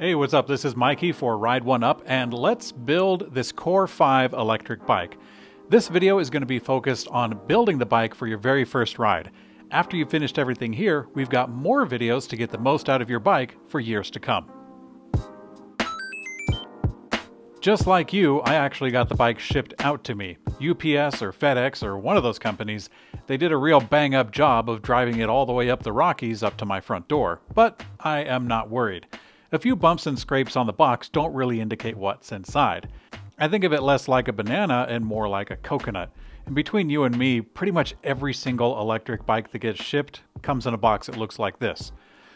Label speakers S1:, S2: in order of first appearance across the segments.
S1: Hey, what's up? This is Mikey for Ride1UP, and let's build this Core-5 electric bike. This video is going to be focused on building the bike for your very first ride. After you've finished everything here, we've got more videos to get the most out of your bike for years to come. Just like you, I actually got the bike shipped out to me. UPS or FedEx or one of those companies, they did a real bang-up job of driving it all the way up the Rockies up to my front door, but I am not worried. A few bumps and scrapes on the box don't really indicate what's inside. I think of it less like a banana and more like a coconut. And between you and me, pretty much every single electric bike that gets shipped comes in a box that looks like this.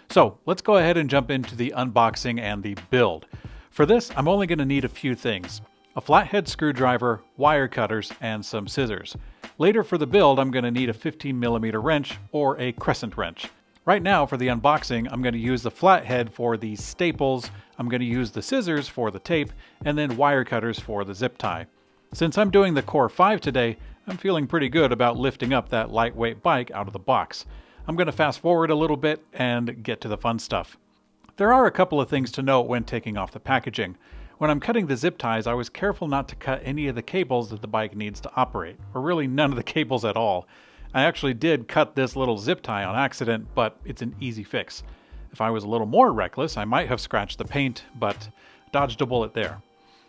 S1: So let's go ahead and jump into the unboxing and the build. For this, I'm only going to need a few things: a flathead screwdriver, wire cutters, and some scissors. Later for the build, I'm going to need a 15mm wrench or a crescent wrench. Right now, for the unboxing, I'm going to use the flathead for the staples, I'm going to use the scissors for the tape, and then wire cutters for the zip tie. Since I'm doing the Core-5 today, I'm feeling pretty good about lifting up that lightweight bike out of the box. I'm going to fast forward a little bit and get to the fun stuff. There are a couple of things to note when taking off the packaging. When I'm cutting the zip ties, I was careful not to cut any of the cables that the bike needs to operate, or really none of the cables at all. I actually did cut this little zip tie on accident, but it's an easy fix. If I was a little more reckless, I might have scratched the paint, but dodged a bullet there.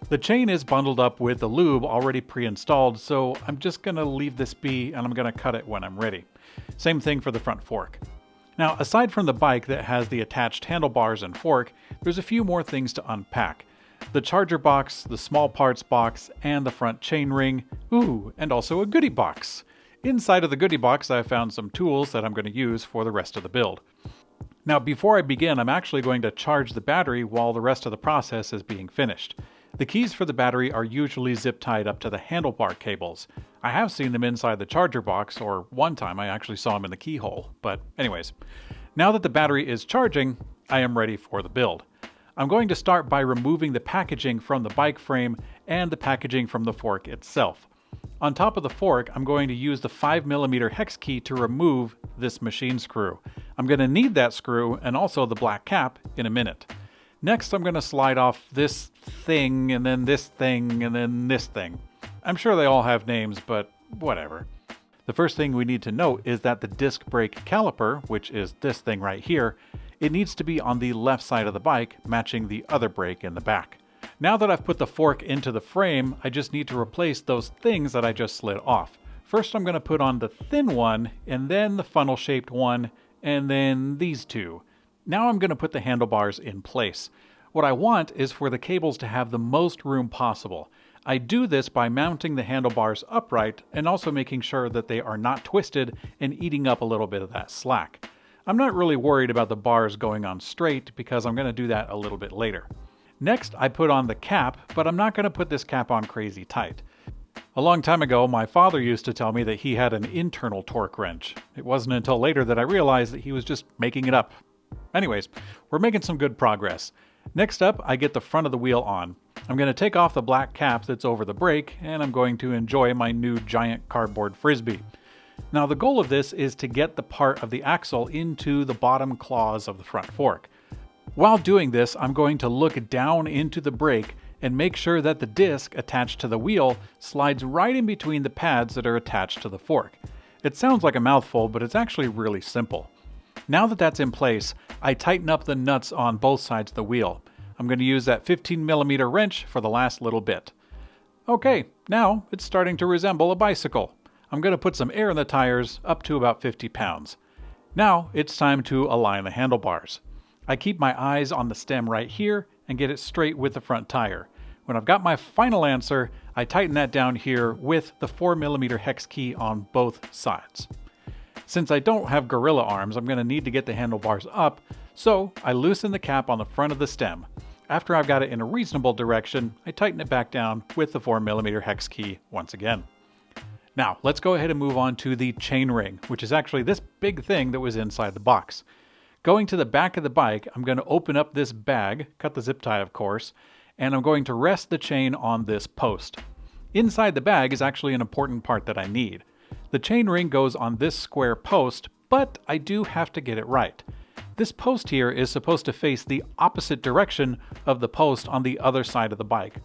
S1: The chain is bundled up with the lube already pre-installed, so I'm just going to leave this be and I'm going to cut it when I'm ready. Same thing for the front fork. Now, aside from the bike that has the attached handlebars and fork, there's a few more things to unpack. The charger box, the small parts box, and the front chain ring, and also a goodie box. Inside of the goodie box, I found some tools that I'm going to use for the rest of the build. Now, before I begin, I'm actually going to charge the battery while the rest of the process is being finished. The keys for the battery are usually zip tied up to the handlebar cables. I have seen them inside the charger box, or one time I actually saw them in the keyhole. But anyways, now that the battery is charging, I am ready for the build. I'm going to start by removing the packaging from the bike frame and the packaging from the fork itself. On top of the fork, I'm going to use the 5mm hex key to remove this machine screw. I'm going to need that screw and also the black cap in a minute. Next, I'm going to slide off this thing, and then this thing, and then this thing. I'm sure they all have names, but whatever. The first thing we need to note is that the disc brake caliper, which is this thing right here, it needs to be on the left side of the bike, matching the other brake in the back. Now that I've put the fork into the frame, I just need to replace those things that I just slid off. First, I'm going to put on the thin one, and then the funnel-shaped one, and then these two. Now I'm going to put the handlebars in place. What I want is for the cables to have the most room possible. I do this by mounting the handlebars upright and also making sure that they are not twisted and eating up a little bit of that slack. I'm not really worried about the bars going on straight because I'm going to do that a little bit later. Next, I put on the cap, but I'm not going to put this cap on crazy tight. A long time ago, my father used to tell me that he had an internal torque wrench. It wasn't until later that I realized that he was just making it up. Anyways, we're making some good progress. Next up, I get the front of the wheel on. I'm going to take off the black cap that's over the brake, and I'm going to enjoy my new giant cardboard frisbee. Now, the goal of this is to get the part of the axle into the bottom claws of the front fork. While doing this, I'm going to look down into the brake and make sure that the disc attached to the wheel slides right in between the pads that are attached to the fork. It sounds like a mouthful, but it's actually really simple. Now that that's in place, I tighten up the nuts on both sides of the wheel. I'm going to use that 15mm wrench for the last little bit. Okay, now it's starting to resemble a bicycle. I'm going to put some air in the tires up to about 50 pounds. Now it's time to align the handlebars. I keep my eyes on the stem right here and get it straight with the front tire. When I've got my final answer, I tighten that down here with the 4mm hex key on both sides. Since I don't have gorilla arms, I'm going to need to get the handlebars up, so I loosen the cap on the front of the stem. After I've got it in a reasonable direction, I tighten it back down with the 4mm hex key once again. Now, let's go ahead and move on to the chain ring, which is actually this big thing that was inside the box. Going to the back of the bike, I'm going to open up this bag, cut the zip tie of course, and I'm going to rest the chain on this post. Inside the bag is actually an important part that I need. The chain ring goes on this square post, but I do have to get it right. This post here is supposed to face the opposite direction of the post on the other side of the bike.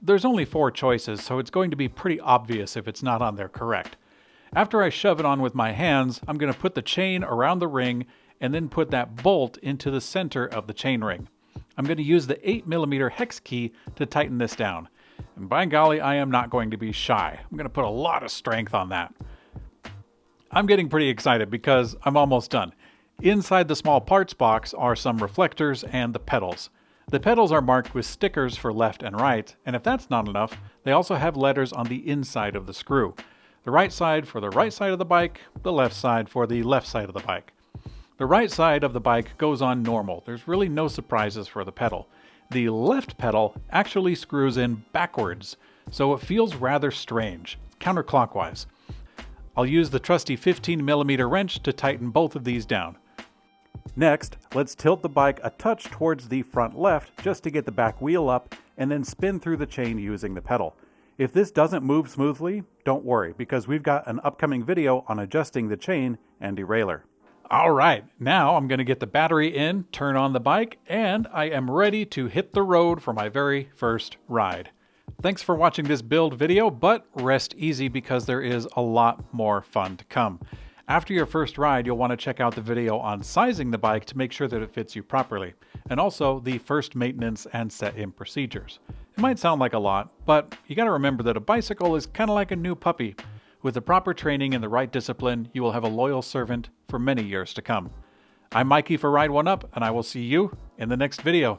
S1: There's only 4 choices, so it's going to be pretty obvious if it's not on there correct. After I shove it on with my hands, I'm going to put the chain around the ring and then put that bolt into the center of the chain ring. I'm going to use the 8mm hex key to tighten this down. And by golly, I am not going to be shy. I'm going to put a lot of strength on that. I'm getting pretty excited because I'm almost done. Inside the small parts box are some reflectors and the pedals. The pedals are marked with stickers for left and right, and if that's not enough, they also have letters on the inside of the screw. The right side for the right side of the bike, the left side for the left side of the bike. The right side of the bike goes on normal. There's really no surprises for the pedal. The left pedal actually screws in backwards, so it feels rather strange, counterclockwise. I'll use the trusty 15mm wrench to tighten both of these down. Next, let's tilt the bike a touch towards the front left just to get the back wheel up and then spin through the chain using the pedal. If this doesn't move smoothly, don't worry because we've got an upcoming video on adjusting the chain and derailleur. Alright, now I'm going to get the battery in, turn on the bike, and I am ready to hit the road for my very first ride. Thanks for watching this build video, but rest easy because there is a lot more fun to come. After your first ride, you'll want to check out the video on sizing the bike to make sure that it fits you properly, and also the first maintenance and set-in procedures. It might sound like a lot, but you gotta remember that a bicycle is kind of like a new puppy. With the proper training and the right discipline, you will have a loyal servant for many years to come. I'm Mikey for Ride1UP, and I will see you in the next video.